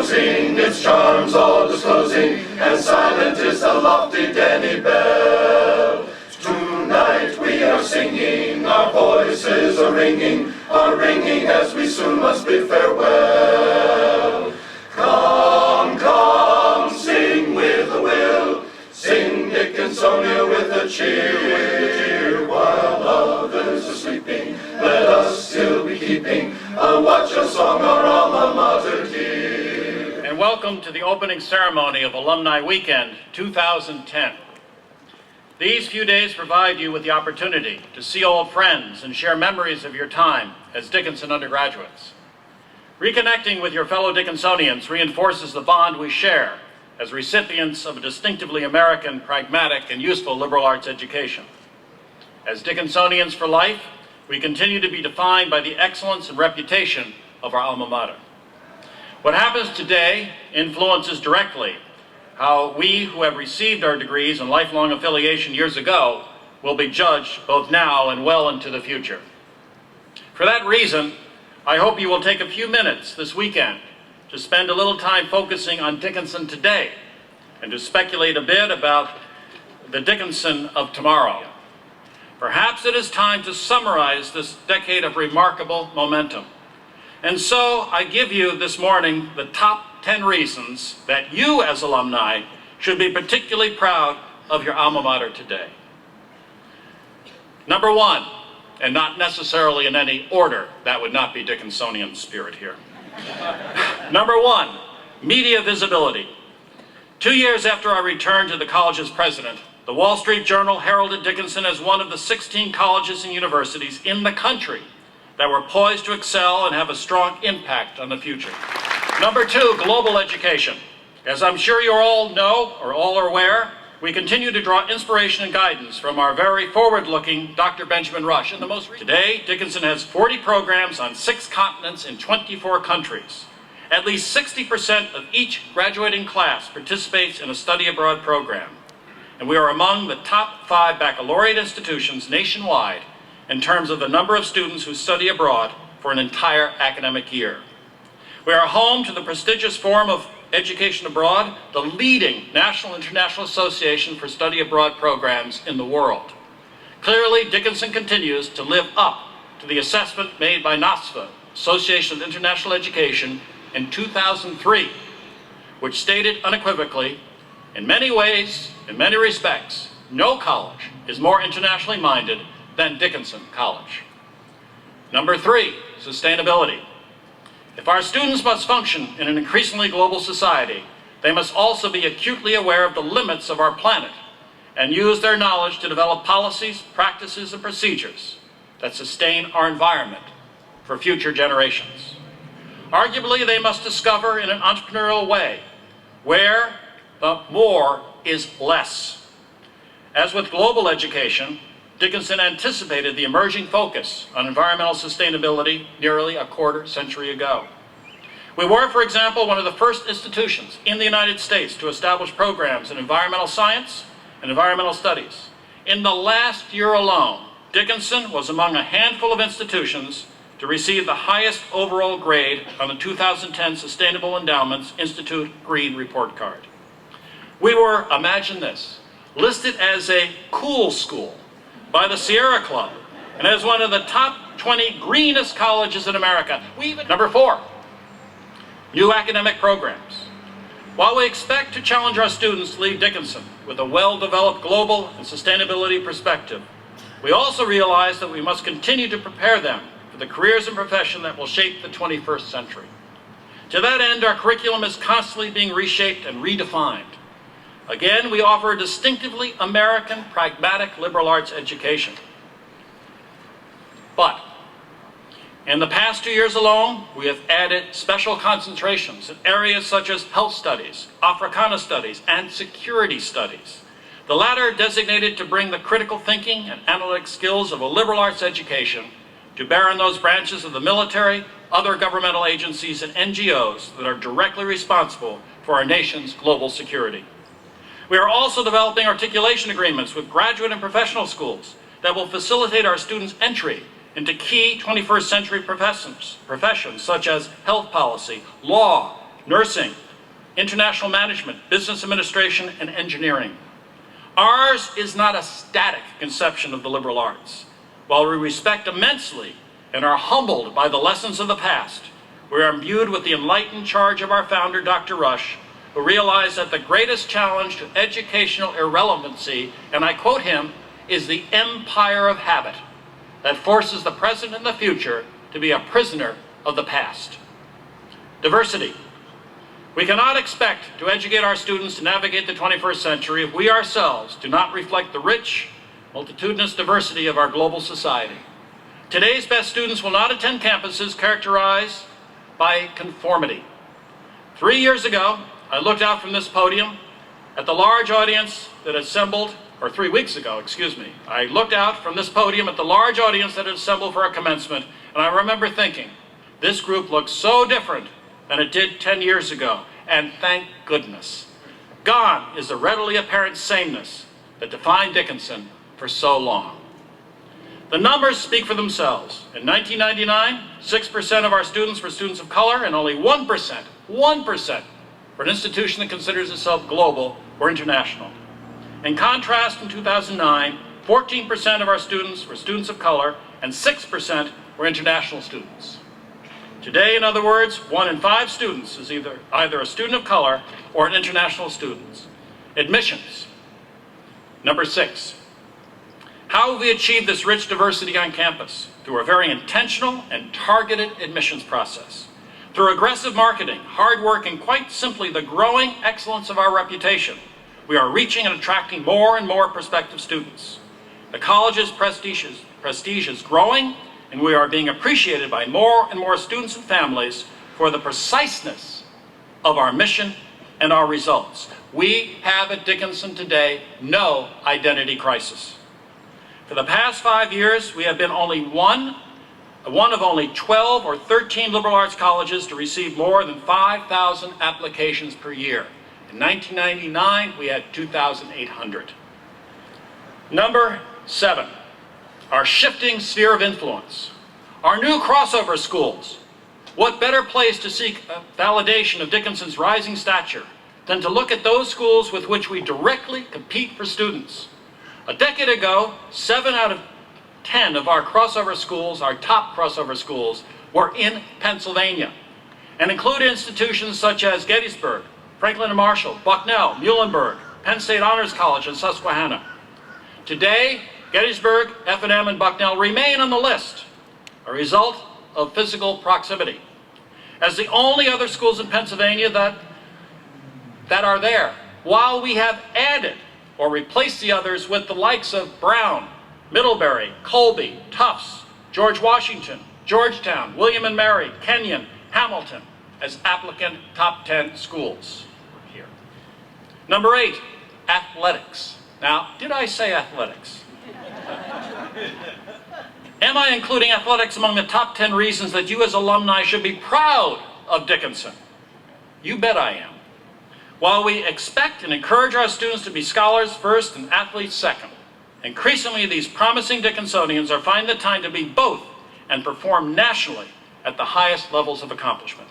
closing, its charms all disclosing, and silent is the lofty Denny bell. Tonight we are singing, our voices are ringing as we soon must bid farewell. Come, come, sing with a will, sing Dickinsonia with a cheer, while others are sleeping, let us still be keeping a watch of song our alma mater dear. And welcome to the opening ceremony of Alumni Weekend 2010. These few days provide you with the opportunity to see old friends and share memories of your time as Dickinson undergraduates. Reconnecting with your fellow Dickinsonians reinforces the bond we share as recipients of a distinctively American, pragmatic, and useful liberal arts education. As Dickinsonians for life, we continue to be defined by the excellence and reputation of our alma mater. What happens today influences directly how we who have received our degrees and lifelong affiliation years ago will be judged both now and well into the future. For that reason, I hope you will take a few minutes this weekend to spend a little time focusing on Dickinson today and to speculate a bit about the Dickinson of tomorrow. Perhaps it is time to summarize this decade of remarkable momentum. And so I give you this morning the top 10 reasons that you as alumni should be particularly proud of your alma mater today. Number one, and not necessarily in any order, that would not be Dickinsonian spirit here. Number one, media visibility. 2 years after I returned to the college's president, the Wall Street Journal heralded Dickinson as one of the 16 colleges and universities in the country that were poised to excel and have a strong impact on the future. Number two, global education. As I'm sure you all know, or all are aware, we continue to draw inspiration and guidance from our very forward-looking Dr. Benjamin Rush. Today, Dickinson has 40 programs on 6 continents in 24 countries. At least 60% of each graduating class participates in a study abroad program. And we are among the top 5 baccalaureate institutions nationwide in terms of the number of students who study abroad for an entire academic year. We are home to the prestigious Forum of Education Abroad, the leading national international association for study abroad programs in the world. Clearly, Dickinson continues to live up to the assessment made by NASFA, Association of International Education, in 2003, which stated unequivocally, in many ways, in many respects, no college is more internationally minded than Dickinson College. Number three, sustainability. If our students must function in an increasingly global society, they must also be acutely aware of the limits of our planet and use their knowledge to develop policies, practices, and procedures that sustain our environment for future generations. Arguably, they must discover in an entrepreneurial way where the more is less. As with global education, Dickinson anticipated the emerging focus on environmental sustainability nearly a quarter century ago. We were, for example, one of the first institutions in the United States to establish programs in environmental science and environmental studies. In the last year alone, Dickinson was among a handful of institutions to receive the highest overall grade on the 2010 Sustainable Endowments Institute Green Report Card. We were, imagine this, listed as a cool school by the Sierra Club and as one of the top 20 greenest colleges in America. Number four, new academic programs. While we expect to challenge our students to leave Dickinson with a well-developed global and sustainability perspective, we also realize that we must continue to prepare them for the careers and profession that will shape the 21st century. To that end, our curriculum is constantly being reshaped and redefined. Again, we offer a distinctively American, pragmatic liberal arts education. But in the past 2 years alone, we have added special concentrations in areas such as health studies, Africana studies, and security studies. The latter designated to bring the critical thinking and analytic skills of a liberal arts education to bear on those branches of the military, other governmental agencies, and NGOs that are directly responsible for our nation's global security. We are also developing articulation agreements with graduate and professional schools that will facilitate our students' entry into key 21st century professions such as health policy, law, nursing, international management, business administration, and engineering. Ours is not a static conception of the liberal arts. While we respect immensely and are humbled by the lessons of the past, we are imbued with the enlightened charge of our founder, Dr. Rush, who realized that the greatest challenge to educational irrelevancy, and I quote him, is the empire of habit that forces the present and the future to be a prisoner of the past. Diversity. We cannot expect to educate our students to navigate the 21st century if we ourselves do not reflect the rich, multitudinous diversity of our global society. Today's best students will not attend campuses characterized by conformity. 3 years ago, I looked out from this podium at the large audience that assembled, or 3 weeks ago, excuse me. I looked out from this podium at the large audience that had assembled for our commencement, and I remember thinking, this group looks so different than it did 10 years ago, and thank goodness. Gone is the readily apparent sameness that defined Dickinson for so long. The numbers speak for themselves. In 1999, 6% of our students were students of color, and only 1% for an institution that considers itself global or international. In contrast, in 2009, 14% of our students were students of color, and 6% were international students. Today, in other words, 1 in 5 students is either a student of color or an international student. Admissions. Number 6. How have we achieved this rich diversity on campus? Through a very intentional and targeted admissions process. Through aggressive marketing, hard work, and quite simply the growing excellence of our reputation, we are reaching and attracting more and more prospective students. The college's prestige is growing, and we are being appreciated by more and more students and families for the preciseness of our mission and our results. We have at Dickinson today no identity crisis. For the past 5 years, we have been one of only 12 or 13 liberal arts colleges to receive more than 5,000 applications per year. In 1999, we had 2,800. Number 7. Our shifting sphere of influence. Our new crossover schools. What better place to seek validation of Dickinson's rising stature than to look at those schools with which we directly compete for students? A decade ago, 7 out of 10 of our crossover schools, our top crossover schools, were in Pennsylvania, and include institutions such as Gettysburg, Franklin and Marshall, Bucknell, Muhlenberg, Penn State Honors College, and Susquehanna. Today, Gettysburg, F&M, and Bucknell remain on the list, a result of physical proximity. As the only other schools in Pennsylvania that are there, while we have added or replaced the others with the likes of Brown, Middlebury, Colby, Tufts, George Washington, Georgetown, William and Mary, Kenyon, Hamilton as applicant top 10 schools here. Number 8, athletics. Now, did I say athletics? Am I including athletics among the top 10 reasons that you as alumni should be proud of Dickinson? You bet I am. While we expect and encourage our students to be scholars first and athletes second, increasingly these promising Dickinsonians are finding the time to be both and perform nationally at the highest levels of accomplishment.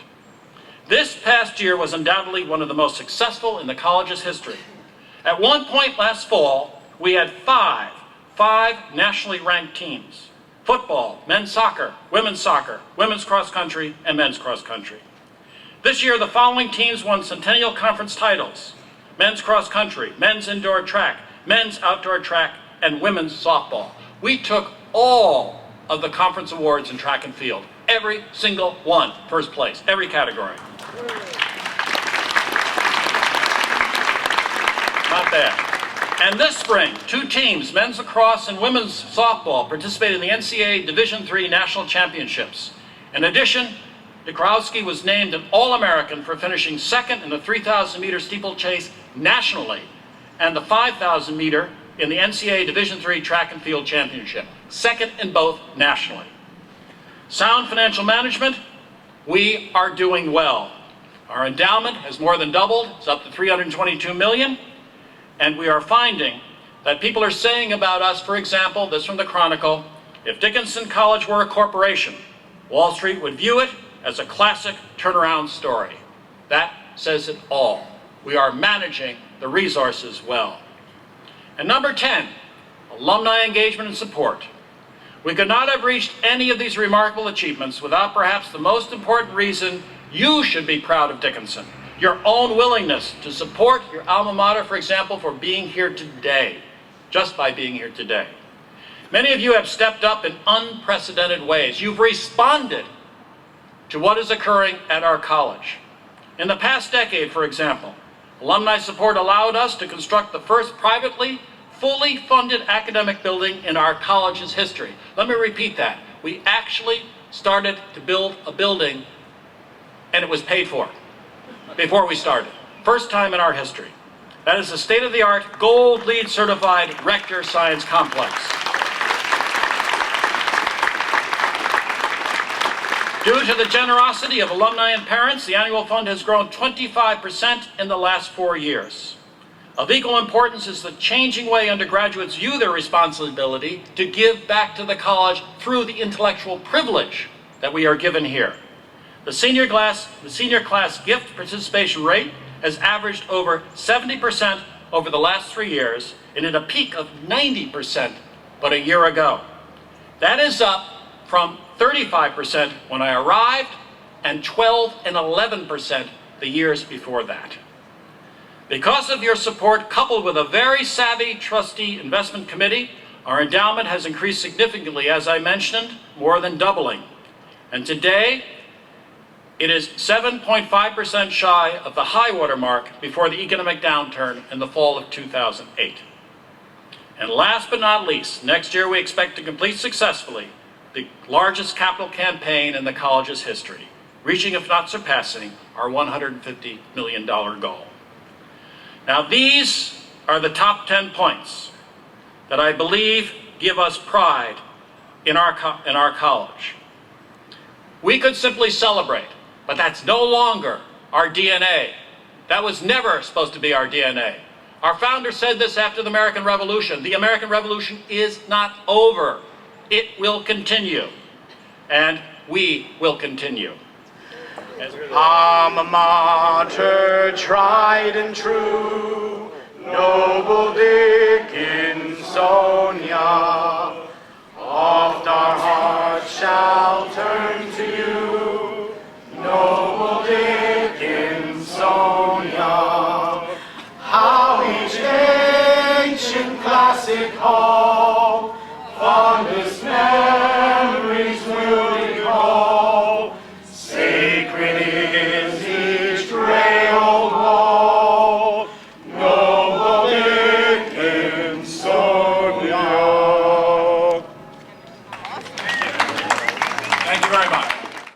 This past year was undoubtedly one of the most successful in the college's history. At one point last fall, we had five nationally ranked teams: football, men's soccer, women's cross country, and men's cross country. This year, the following teams won Centennial Conference titles: men's cross country, men's indoor track, men's outdoor track, and women's softball. We took all of the conference awards in track and field. Every single one, first place, every category. Not bad. And this spring, 2 teams, men's lacrosse and women's softball, participated in the NCAA Division III National Championships. In addition, Dukowski was named an All-American for finishing second in the 3,000-meter steeplechase nationally and the 5,000-meter in the NCAA Division III Track and Field Championship, second in both nationally. Sound financial management, we are doing well. Our endowment has more than doubled. It's up to $322 million. And we are finding that people are saying about us, for example, this from the Chronicle, if Dickinson College were a corporation, Wall Street would view it as a classic turnaround story. That says it all. We are managing the resources well. And number 10, alumni engagement and support. We could not have reached any of these remarkable achievements without perhaps the most important reason you should be proud of Dickinson: your own willingness to support your alma mater, for example, for being here today, just by being here today. Many of you have stepped up in unprecedented ways. You've responded to what is occurring at our college. In the past decade, for example, alumni support allowed us to construct the first privately, fully funded academic building in our college's history. Let me repeat that. We actually started to build a building and it was paid for before we started. First time in our history. That is the state-of-the-art, gold LEED certified Rector Science Complex. Due to the generosity of alumni and parents, the annual fund has grown 25% in the last 4 years. Of equal importance is the changing way undergraduates view their responsibility to give back to the college through the intellectual privilege that we are given here. The senior class gift participation rate has averaged over 70% over the last 3 years, and at a peak of 90% but a year ago. That is up from 35% when I arrived and 12 and 11% the years before that. Because of your support, coupled with a very savvy trustee investment committee, our endowment has increased significantly, as I mentioned, more than doubling. And today, it is 7.5% shy of the high water mark before the economic downturn in the fall of 2008. And last but not least, next year we expect to complete successfully the largest capital campaign in the college's history, reaching, if not surpassing, our $150 million goal. Now, these are the top 10 points that I believe give us pride in our college. We could simply celebrate, but that's no longer our DNA. That was never supposed to be our DNA. Our founder said this after the American Revolution. The American Revolution is not over. It will continue, and we will continue. Alma mater, tried and true, noble Dickinsonia, oft our hearts shall turn to you, noble Dickinsonia. How each ancient classic hall